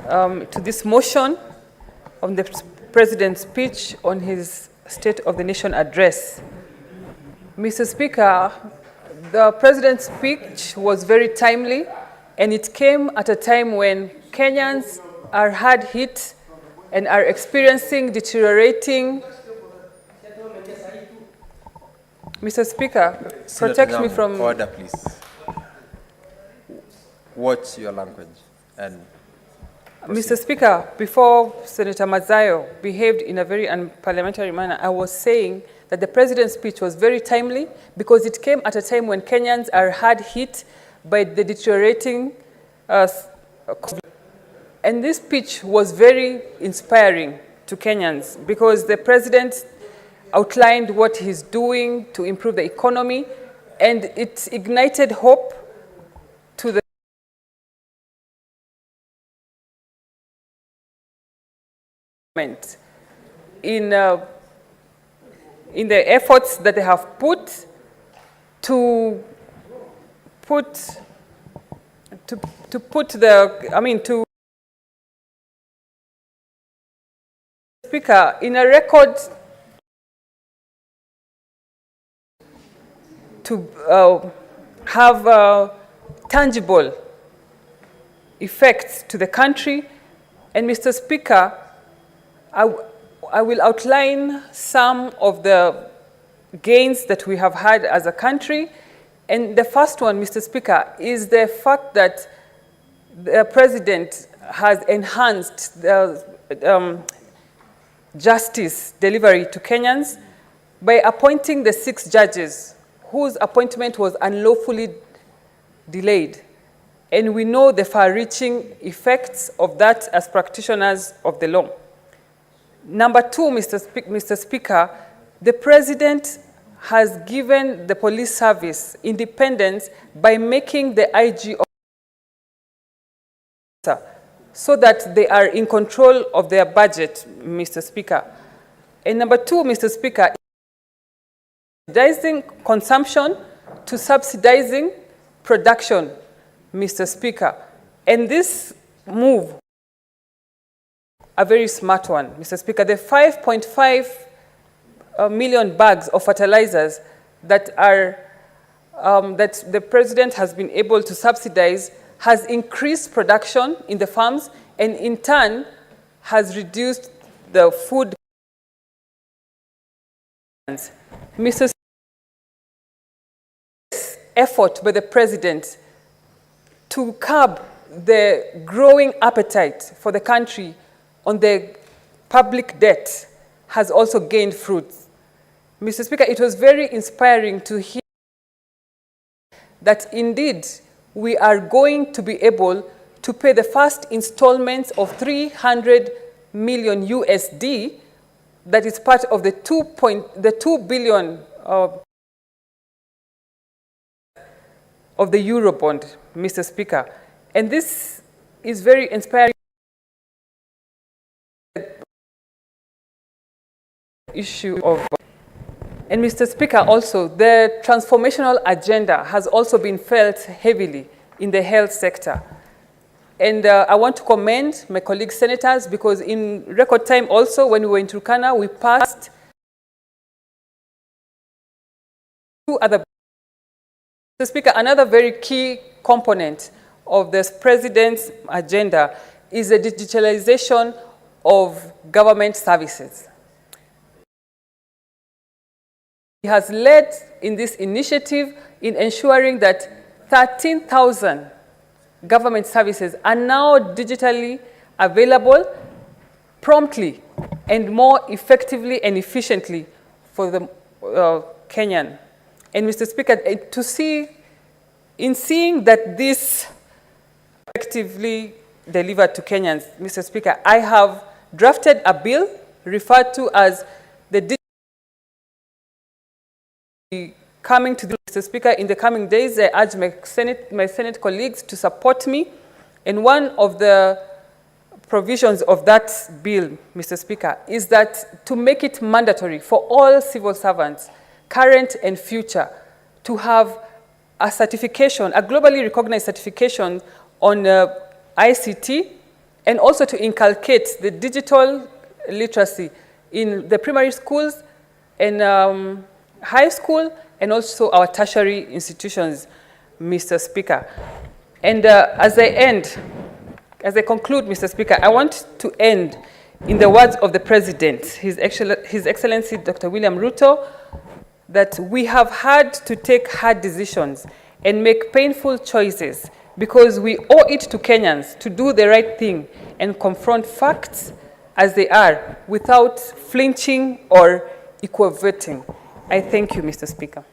to this motion on the President's speech on his State of the Nation address. Mr. Speaker, the President's speech was very timely, and it came at a time when Kenyans are hard hit and are experiencing deteriorating. Mr. Speaker, protect me from... Order, please. Watch your language and proceed. Mr. Speaker, before Senator Mazayo behaved in a very unparliamentary manner, I was saying that the President's speech was very timely because it came at a time when Kenyans are hard hit by the deteriorating and this speech was very inspiring to Kenyans because the President outlined what he's doing to improve the economy, and it ignited hope to the government in the efforts that they have put to Speaker, in a record to have tangible effects to the country. And Mr. Speaker, I will outline some of the gains that we have had as a country. And the first one, Mr. Speaker, is the fact that the President has enhanced the justice delivery to Kenyans by appointing the 6 judges whose appointment was unlawfully delayed. And we know the far-reaching effects of that as practitioners of the law. Number 2, Mr. Speaker, the President has given the police service independence by making the IG so that they are in control of their budget, Mr. Speaker. And number 2, Mr. Speaker, subsidizing consumption to subsidizing production, Mr. Speaker. And this move, a very smart one, Mr. Speaker. The 5.5 million bags of fertilizers that are that the President has been able to subsidize has increased production in the farms and in turn has reduced the food. Mr. Effort by the President to curb the growing appetite for the country on the public debt has also gained fruits. Mr. Speaker, it was very inspiring to hear that indeed we are going to be able to pay the first installments of 300 million USD that is part of the 2 billion of the Eurobond, Mr. Speaker. And this is very inspiring issue of. And Mr. Speaker, also, the transformational agenda has also been felt heavily in the health sector. And I want to commend my colleague senators because in record time also, when we were in Turkana, we passed 2 other. Mr. Speaker, another very key component of this President's agenda is the digitalization of government services. He has led in this initiative in ensuring that 13,000 government services are now digitally available promptly and more effectively and efficiently for the Kenyan. And Mr. Speaker, in seeing that this effectively delivered to Kenyans, Mr. Speaker, I have drafted a bill referred to as the coming to the Mr. Speaker in the coming days. I urge my Senate colleagues to support me. And one of the provisions of that bill, Mr. Speaker, is that to make it mandatory for all civil servants, current and future, to have a certification, a globally recognized certification on ICT and also to inculcate the digital literacy in the primary schools and high school, and also our tertiary institutions, Mr. Speaker. And as I conclude, Mr. Speaker, I want to end in the words of the President, His Excellency Dr. William Ruto, that we have had to take hard decisions and make painful choices because we owe it to Kenyans to do the right thing and confront facts as they are without flinching or equivocating. I thank you, Mr. Speaker.